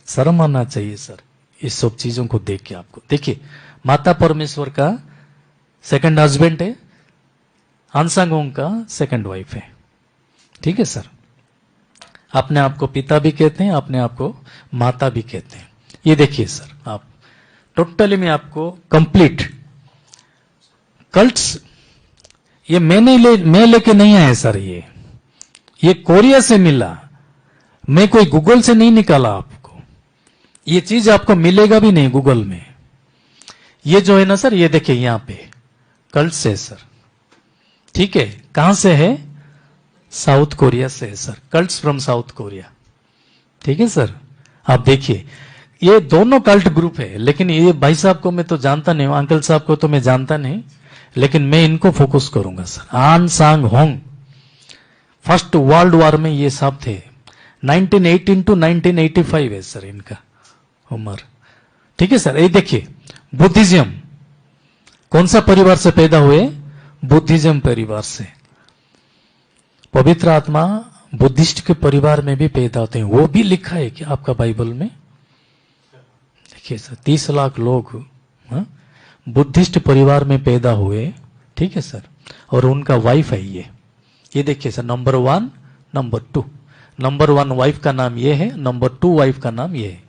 शर्म आना चाहिए सर इस सब चीजों को देख के आपको। देखिए, माता परमेश्वर का सेकंड हस्बैंड है, अनसंग का सेकंड वाइफ है। ठीक है सर। अपने आप को पिता भी कहते हैं, अपने आप को माता भी कहते हैं। ये देखिए सर, आप टोटली में आपको कंप्लीट कल्ट्स, ये मैं लेके नहीं आया सर। ये कोरिया से मिला, मैं कोई गूगल से नहीं निकाला आपको। ये चीज आपको मिलेगा भी नहीं गूगल में। ये जो है ना सर, ये देखिए यहां पे कल्ट से है सर। ठीक है, कहां से है? साउथ कोरिया से है sir. Cults from south Korea. ठीक है सर। आप देखिए, ये दोनों कल्ट ग्रुप है, लेकिन ये भाई साहब को मैं तो जानता नहीं हूं, अंकल साहब को तो मैं जानता नहीं, लेकिन मैं इनको फोकस करूंगा सर। आन सांग होंग, फर्स्ट वर्ल्ड वॉर में ये सब थे। 1918 टू 1985 है सर इनका उम्र। ठीक है सर। ये देखिए, बुद्धिज्म कौन सा परिवार से पैदा हुए? बुद्धिज्म परिवार से। पवित्र आत्मा बुद्धिस्ट के परिवार में भी पैदा होते हैं, वो भी लिखा है क्या आपका बाइबल में? देखिए सर, 30 लाख लोग बुद्धिस्ट परिवार में पैदा हुए। ठीक है सर। और उनका वाइफ है ये देखिए sir, number 1, number 2। Number 1 wife का नाम ये है, नंबर 2 वाइफ का नाम ये है।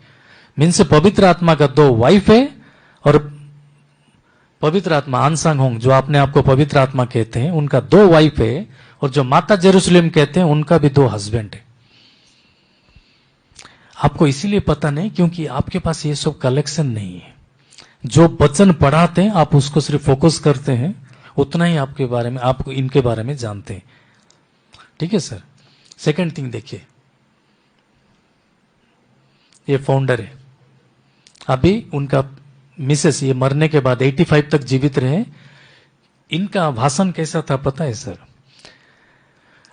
मीन्स पवित्र आत्मा का 2 वाइफ है, और पवित्र आत्मा आनसांग होंग, जो आपने आपको पवित्र आत्मा कहते हैं, उनका 2 वाइफ है, और जो माता जेरूसलेम कहते हैं उनका भी 2 हस्बैंड है। आपको इसीलिए पता नहीं क्योंकि आपके पास ये सब कलेक्शन नहीं है। जो वचन पढ़ाते हैं आप उसको सिर्फ फोकस करते हैं, उतना ही आपके बारे में, आप इनके बारे में जानते हैं। ठीक है सर। सेकंड थिंग देखिए, ये फाउंडर है। अभी उनका मिसेस ये मरने के बाद 85 तक जीवित रहे। इनका भाषण कैसा था पता है सर?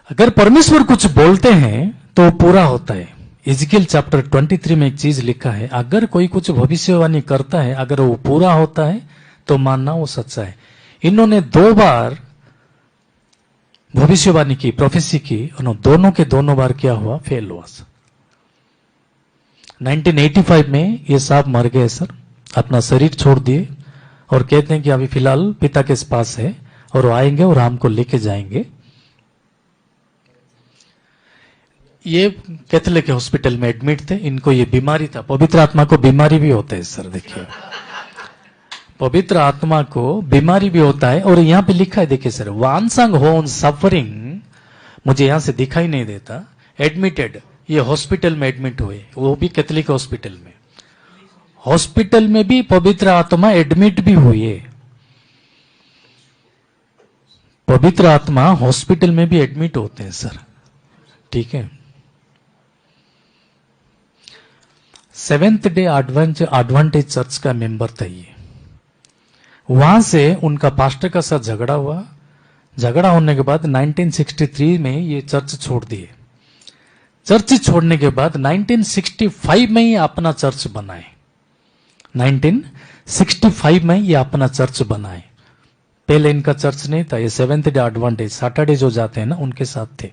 अगर परमेश्वर कुछ बोलते हैं तो पूरा होता है। इज़कियल चैप्टर 23 में एक चीज लिखा है, अगर कोई कुछ भविष्यवाणी करता है, अगर वो पूरा होता है तो मानना वो सच्चा है। इन्होंने 2 बार भविष्यवाणी की, प्रोफेसी की, और दोनों के दोनों बार क्या हुआ? फेल हुआ सर। 1985 में ये साहब मर गए सर, अपना शरीर छोड़ दिए, और कहते हैं कि अभी फिलहाल पिता के पास है और वो आएंगे और हमको लेके जाएंगे। ये कैथोलिक हॉस्पिटल में एडमिट थे। इनको ये बीमारी था, पवित्र आत्मा को बीमारी भी होता है सर। देखिए, पवित्र आत्मा को बीमारी भी होता है, और यहां पे लिखा है देखिए सर, वानसंग होन सफरिंग, मुझे यहां से दिखाई नहीं देता, एडमिटेड, ये हॉस्पिटल में एडमिट हुए, वो भी कैथोलिक हॉस्पिटल में। हॉस्पिटल में भी पवित्र आत्मा एडमिट भी हुई। पवित्र आत्मा हॉस्पिटल में भी एडमिट होते हैं सर। ठीक है। सेवेंथ डे एडवांटेज चर्च का मेंबर था ये। वहां से उनका पास्टर का साथ झगड़ा हुआ। झगड़ा होने के बाद 1963 में ये चर्च छोड़ दिए। चर्च छोड़ने के बाद 1965 में ही अपना चर्च बनाए। 1965 में ये अपना चर्च बनाए। पहले इनका चर्च नहीं था। ये सेवेंथ डे एडवांटेज, सैटरडे जो जाते हैं ना, उनके साथ थे।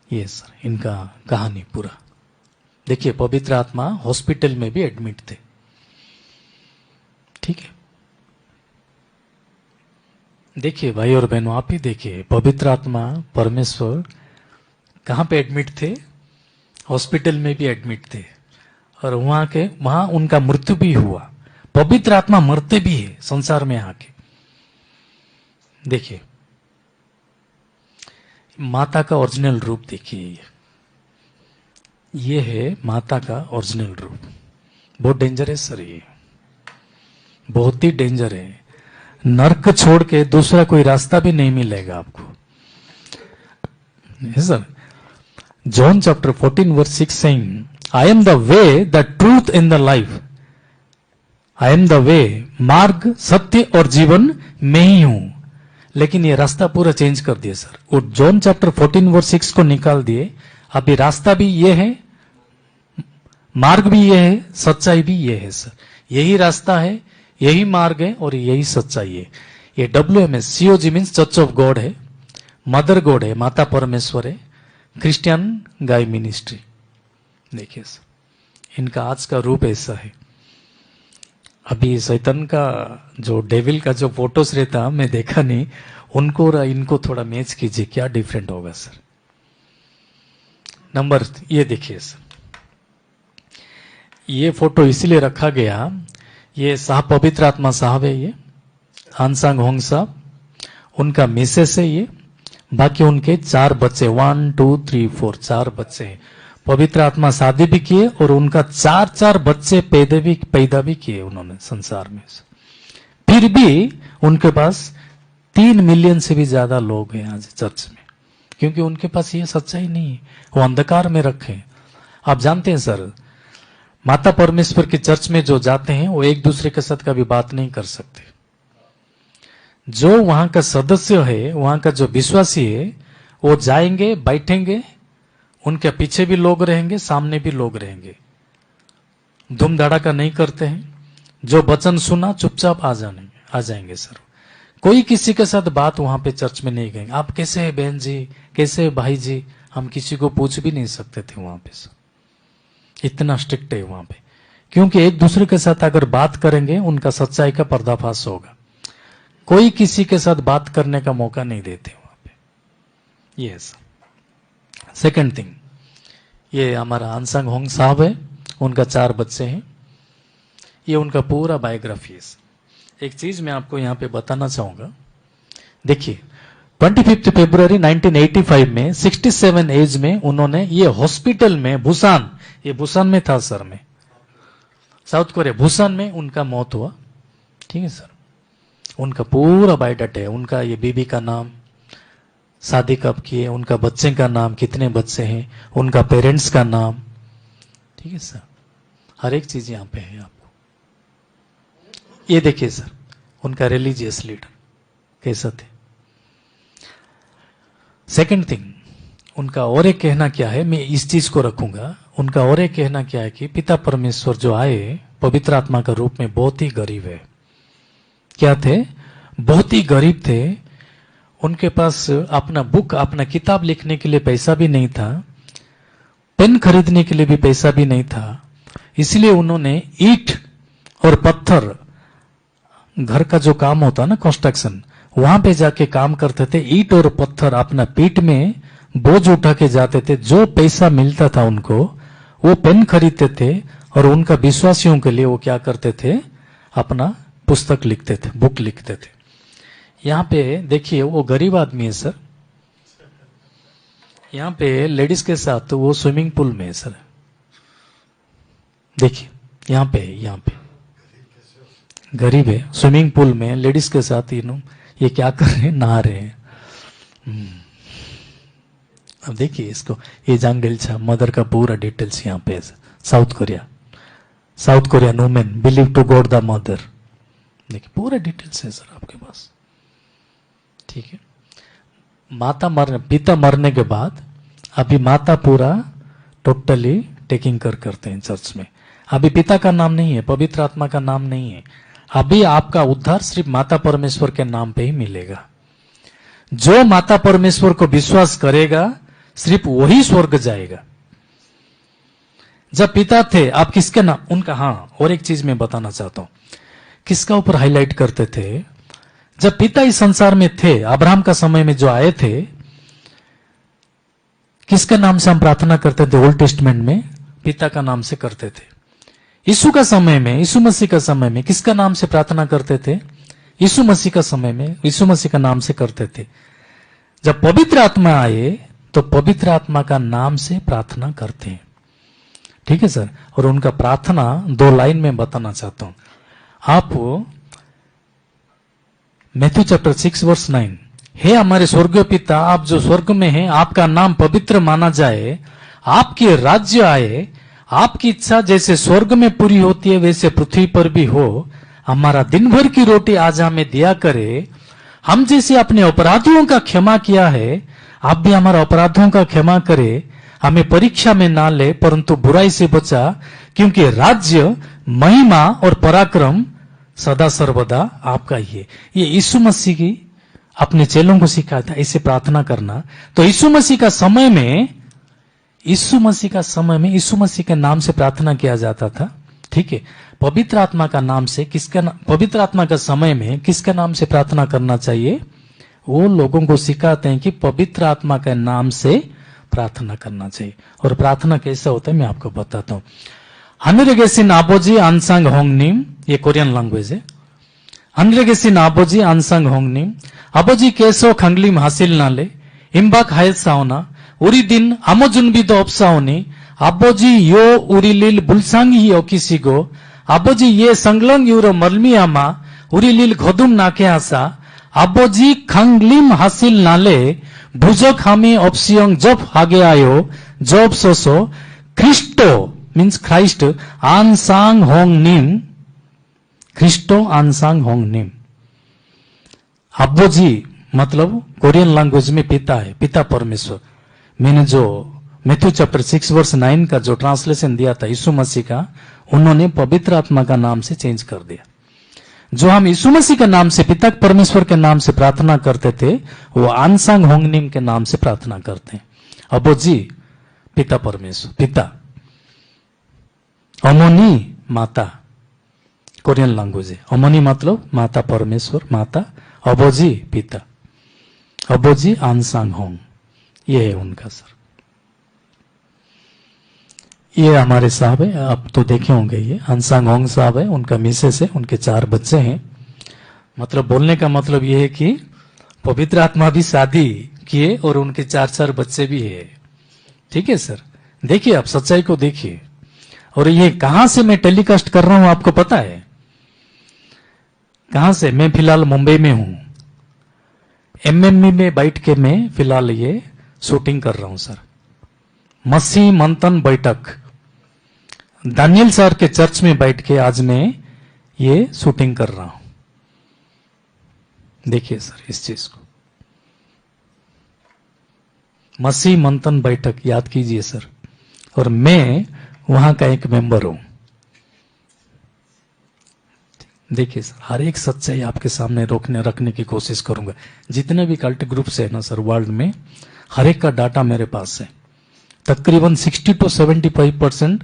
ये सर इनका कहानी पूरा देखिए। पवित्र आत्मा हॉस्पिटल में भी एडमिट थे। ठीक है। देखिए भाई और बहनों, आप ही देखिए, पवित्र आत्मा परमेश्वर कहां पे एडमिट थे? हॉस्पिटल में भी एडमिट थे, और वहां उनका मृत्यु भी हुआ। पवित्र आत्मा मरते भी है संसार में आके। देखिए, माता का ओरिजिनल रूप देखिए। ये है माता का ओरिजिनल रूप। बहुत डेंजर है सर, ये बहुत ही डेंजर है। नर्क छोड़ के दूसरा कोई रास्ता भी नहीं मिलेगा आपको। Yes, sir. John chapter 14 verse 6 saying, I am the way, the truth and the life. I am the way, मार्ग, सत्य और जीवन मैं ही हूं. लेकिन ये रास्ता पूरा चेंज कर दिया सर. वो जॉन चैप्टर 14 वर्स 6 को निकाल दिए. अभी रास्ता भी ये है, मार्ग भी ये है, सच्चाई भी ये है सर. यही रास्ता है, यही मार्ग है और यही सच्चाई है. ये WMS COG means church of God है, मदर गॉड है, माता परमेश्वर है, क्रिश्चियन गाय मिनिस्ट्री. देखिए सर, इनका आज का रूप ऐसा है. अभी शैतान का जो डेविल का जो फोटोस रहता मैं देखा नहीं, उनको और इनको थोड़ा मैच कीजिए, क्या डिफरेंट होगा सर. नंबर ये देखिए सर, ये फोटो इसीलिए रखा गया, ये साहब पवित्र आत्मा साहब है, ये हानसांग होंग साहब, उनका मिसेस है ये, बाकी उनके 4 बच्चे, 1 2 3 4 4 बच्चे हैं. पवित्र आत्मा शादी भी किए और उनका 4 बच्चे पैदा भी किए उन्होंने संसार में. फिर भी उनके पास 3 मिलियन से भी ज्यादा लोग हैं आज चर्च में, क्योंकि उनके पास ये सच्चाई नहीं है, वो अंधकार में रखे. आप जानते हैं सर, माता परमेश्वर की चर्च में जो जाते हैं वो एक दूसरे के साथ कभी बात नहीं कर सकते. जो वहां का सदस्य है, वहां का जो विश्वासी है, वो जाएंगे, बैठेंगे, उनके पीछे भी लोग रहेंगे, सामने भी लोग रहेंगे, धूम धड़ाका नहीं करते हैं. जो वचन सुना चुपचाप आ जाएंगे सर. कोई किसी के साथ बात वहां पे चर्च में नहीं कहेंगे. आप कैसे है बहन जी, कैसे है भाई जी, हम किसी को पूछ भी नहीं सकते थे वहां पे सर. इतना स्ट्रिक्ट है वहां पे, क्योंकि एक दूसरे के साथ अगर बात करेंगे उनका सच्चाई का पर्दाफाश होगा. कोई किसी के साथ बात करने का मौका नहीं देते वहां पे. ये सर. सेकंड थिंग, ये हमारा हानसांग होंग साहब है, उनका 4 बच्चे हैं. ये उनका पूरा बायोग्राफी है. एक चीज मैं आपको यहां पे बताना चाहूंगा. देखिए 25 फरवरी 1985 में 67 एज में उन्होंने ये हॉस्पिटल में बुसान, ये बुसान में था सर, में साउथ कोरिया, बुसान में उनका मौत हुआ. ठीक है सर. उनका पूरा बायोडाटा है, उनका ये बीबी का नाम, शादी कब किए, उनका बच्चे का नाम, कितने बच्चे हैं, उनका पेरेंट्स का नाम. ठीक है सर, हर एक चीज यहां पे है आपको. ये देखिए सर, उनका रिलीजियस लीडर कैसा थे. सेकंड थिंग, उनका और एक कहना क्या है, मैं इस चीज को रखूंगा. उनका और एक कहना क्या है कि पिता परमेश्वर जो आए पवित्र आत्मा का रूप में बहुत ही गरीब है. क्या थे? बहुत ही गरीब थे. उनके पास अपना बुक, अपना किताब लिखने के लिए पैसा भी नहीं था, पेन खरीदने के लिए भी पैसा भी नहीं था. इसलिए उन्होंने ईंट और पत्थर, घर का जो काम होता ना कंस्ट्रक्शन, वहां पे जाके काम करते थे. ईंट और पत्थर अपना पीठ में बोझ उठा के जाते थे. जो पैसा मिलता था उनको, वो पेन खरीदते थे और उनका विश्वासियों के लिए वो क्या करते थे, अपना पुस्तक लिखते थे, बुक लिखते थे. यहां पे देखिए वो गरीब आदमी है सर. यहां पे लेडीज के साथ वो स्विमिंग पूल में है सर. देखिए यहां पे गरीब है, स्विमिंग पूल में लेडीज के साथ ये क्या कर रहे हैं, नहा रहे हैं. अब देखिए इसको, ये जांगडेल छा मदर का पूरा डिटेल्स यहाँ पे है. South Korean women believe to God the mother. देखिए पूरा डिटेल्स है सर आपके पास. ठीक है. पिता मरने के बाद अभी माता पूरा टोटली टेकिंग करते हैं चर्च में. अभी पिता का नाम नहीं है, पवित्र आत्मा का नाम नहीं है. अभी आपका उद्धार सिर्फ माता परमेश्वर के नाम पे ही मिलेगा. जो माता परमेश्वर को विश्वास करेगा सिर्फ वही स्वर्ग जाएगा. जब पिता थे, आप किसके नाम, उनका, हाँ और एक चीज मैं बताना चाहता हूं, किसका ऊपर हाईलाइट करते थे. जब पिता इस संसार में थे, अब्राहम का समय में जो आए थे, किसके नाम से हम प्रार्थना करते थे ओल्ड टेस्टमेंट में? पिता का नाम से करते थे. यीशु का समय में, यीशु मसीह का समय में किसका नाम से प्रार्थना करते थे? यीशु मसीह का समय में यीशु मसीह का नाम से करते थे. जब पवित्र आत्मा आए तो पवित्र आत्मा का नाम से प्रार्थना करते हैं. ठीक है सर. और उनका प्रार्थना 2 लाइन में बताना चाहता हूं. आप मैथ्यू चैप्टर 6 वर्स 9, हे हमारे स्वर्गीय पिता, आप जो स्वर्ग में हैं, आपका नाम पवित्र माना जाए, आपके राज्य आए, आपकी इच्छा जैसे स्वर्ग में पूरी होती है वैसे पृथ्वी पर भी हो। हमारा दिन भर की रोटी आज हमें दिया करे। हम जैसे अपने अपराधियों का क्षमा किया है, आप भी हमारा अपराधों का क्षमा करे। हमें परीक्षा में ना ले, परंतु बुराई से बचा, क्योंकि राज्य, महिमा और पराक्रम सदा सर्वदा आपका ही है। ये यीशु मसीह की अपने चेलों को सिखाया था इसे प्रार्थना करना। तो यीशु मसीह का समय में यीशु मसीह के नाम से प्रार्थना किया जाता था। ठीक है, पवित्र आत्मा का नाम से पवित्र आत्मा का समय में किसके नाम से प्रार्थना करना चाहिए? वो लोगों को सिखाते हैं कि पवित्र आत्मा के नाम से प्रार्थना करना चाहिए। और प्रार्थना कैसा होता है मैं आपको बताता हूं। 하늘에계신 아버지 안상 홍님, ये कोरियन लैंग्वेज है। 하늘에계신 아버지 안상 홍님, 아버지께서 강림 하실 날에 임박하였사오나 우리 딘 아무 준비도 없사오니 아버지 요 우리릴 불쌍히 여기시고 아버지 예 성령 유로 멀미아마 우리릴 거듭 나게 하사 아버지 강림 하실 날에 부족함이 없이영 접하게 하여 접소서. 크리스토 means Christ 안상홍님, क्रिस्टो 안상홍님। अब्बोजी मतलब कोरियन लैंग्वेज में पिता है, पिता परमेश्वर। मैंने जो मैथ्यू चैप्टर 6 वर्स 9 का जो ट्रांसलेशन दिया था यीशु मसीह का, उन्होंने पवित्र आत्मा का नाम से चेंज कर दिया। जो हम यीशु मसीह के नाम से, पिता परमेश्वर के नाम से प्रार्थना करते थे, वो आनसांग होंगनिम के नाम से प्रार्थना करते हैं। अबोजी पिता परमेश्वर, पिता। अमोनी माता, कोरियन लैंग्वेज है। अमोनी मतलब माता परमेश्वर, माता। अबोजी पिता, अबोजी आनसांग होंग, ये है उनका सर। ये हमारे साहब है, आप तो देखे होंगे। ये आनसांग होंग साहब है, उनका मिसेस है, उनके 4 बच्चे हैं। मतलब बोलने का मतलब ये है कि पवित्र आत्मा भी शादी किए और उनके 4 बच्चे भी है। ठीक है सर, देखिए आप सच्चाई को देखिए। और ये कहां से मैं टेलीकास्ट कर रहा हूं आपको पता है? कहां से? मैं फिलहाल मुंबई में हूं, एमएमई में बैठ के मैं फिलहाल ये शूटिंग कर रहा हूं सर। मसीह मंथन बैठक, दानियल सर के चर्च में बैठ के आज मैं ये शूटिंग कर रहा हूं। देखिए सर इस चीज को, मसीह मंथन बैठक, याद कीजिए सर। और मैं वहां का एक मेंबर हूं। देखिए सर, हर एक सच्चाई आपके सामने रखने की कोशिश करूंगा। जितने भी कल्ट ग्रुप्स है ना सर वर्ल्ड में, हर एक का डाटा मेरे पास है। तकरीबन 60 to 75%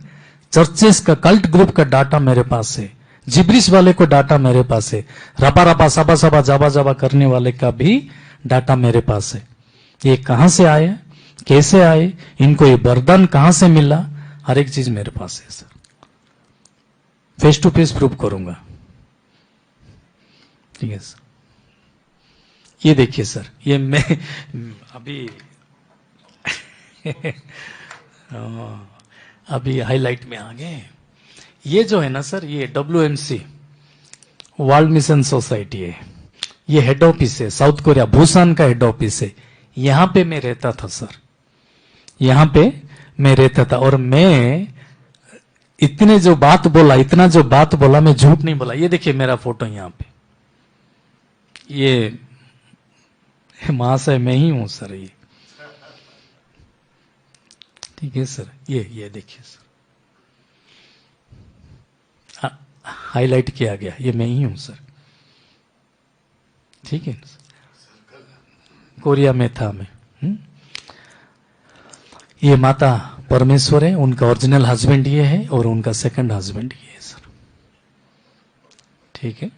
चर्चेस का, कल्ट ग्रुप का डाटा मेरे पास है। जिब्रिस वाले को डाटा मेरे पास है। रबा रबा सबा सबा जाबा जाबा करने वाले का भी डाटा मेरे पास है। ये कहां से आए, कैसे आए, इनको ये वरदान कहां से मिला, हर एक चीज मेरे पास है sir. Face to face prove करूंगा। ठीक है सर, ये देखिए सर, ये मैं अभी अभी हाईलाइट में आ गए। ये जो है ना सर, ये WMC वर्ल्ड मिशन सोसाइटी है। ये हेड ऑफिस है साउथ कोरिया, बुसान का हेड ऑफिस है। यहां पे मैं रहता था सर, यहां पे मैं रहता था। और मैं इतना जो बात बोला, मैं झूठ नहीं बोला। ये देखिए मेरा फोटो यहां पे, ये महाशय मैं ही हूं सर। ये ठीक है सर, ये देखिए सर, हाईलाइट किया गया, ये मैं ही हूं सर। ठीक है, कोरिया में था मैं। ये माता परमेश्वर है, उनका ओरिजिनल हस्बैंड ये है और उनका सेकंड हस्बैंड ये है सर। ठीक है,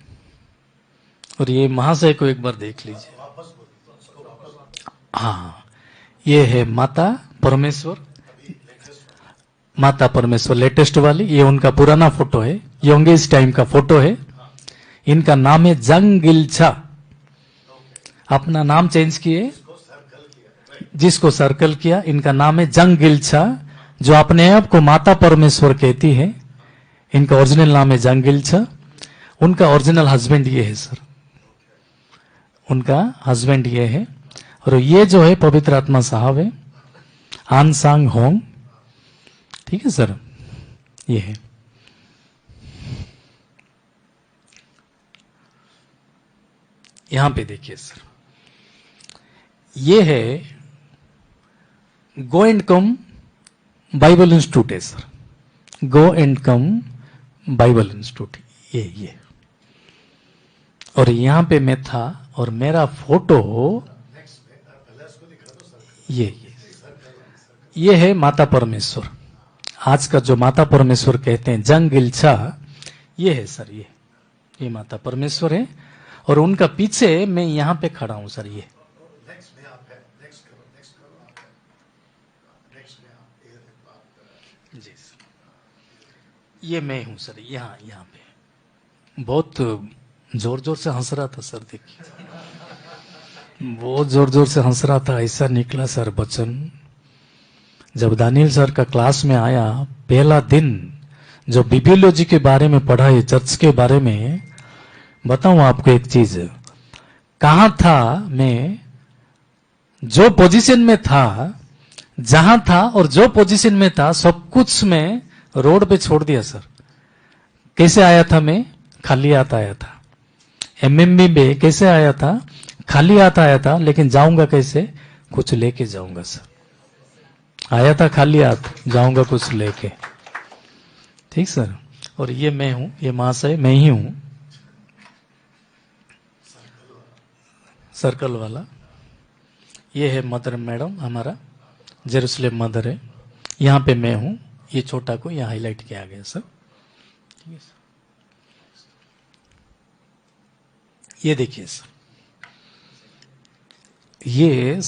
और ये महाशय को एक बार देख लीजिए। हाँ, ये है माता परमेश्वर, माता परमेश्वर लेटेस्ट वाली। ये उनका पुराना फोटो है, यंगेस्ट टाइम का फोटो है। इनका नाम है जंगिलछा। अपना नाम चेंज किए, जिसको सर्कल किया। इनका नाम है जंगिलछा, जो अपने आप को माता परमेश्वर कहती है। इनका ओरिजिनल नाम है जंगिलछा। उनका ओरिजिनल हस्बैंड ये है सर। उनका हस्बैंड ये है, और ये जो है पवित्र आत्मा साहब है, आन सांग होंग, ठीक है सर, ये है। यहां पे देखिए सर, ये है Go and Come Bible Institute है sir, Go and Come Bible Institute, ये और यहां पे मैं था और मेरा फोटो ये है माता परमेश्वर। आज का जो माता परमेश्वर कहते हैं जंग इल्छा, ये है सर, ये माता परमेश्वर है, और उनका पीछे मैं यहां पे खड़ा हूं सर, ये जी सर, ये मैं हूं सर, यहाँ पे बहुत जोर जोर से हंस रहा था सर, देखिए बहुत जोर जोर से हंस रहा था, ऐसा निकला सर बचन। जब दानियल सर का क्लास में आया पहला दिन, जो बिबियोलॉजी के बारे में पढ़ा है, चर्च के बारे में, बताऊं आपको एक चीज, कहां था मैं, जो पोजीशन में था, जहां था और जो पोजीशन में था, सब कुछ मैं रोड पे छोड़ दिया सर। कैसे आया था मैं, खाली हाथ आया था। एमएमबी में कैसे आया था, खाली हाथ आया था, लेकिन जाऊंगा कैसे, कुछ लेके जाऊंगा सर। आया था खाली हाथ, जाऊंगा कुछ लेके, ठीक सर। और ये मैं हूं, ये महाशय मैं ही हूं, सर्कल वाला। ये है मदर मैडम, हमारा जेरूसलेम मदर है। यहां पे मैं हूं, ये छोटा को यहां हाईलाइट किया गया सर, ठीक है सर। ये देखिए सर, ये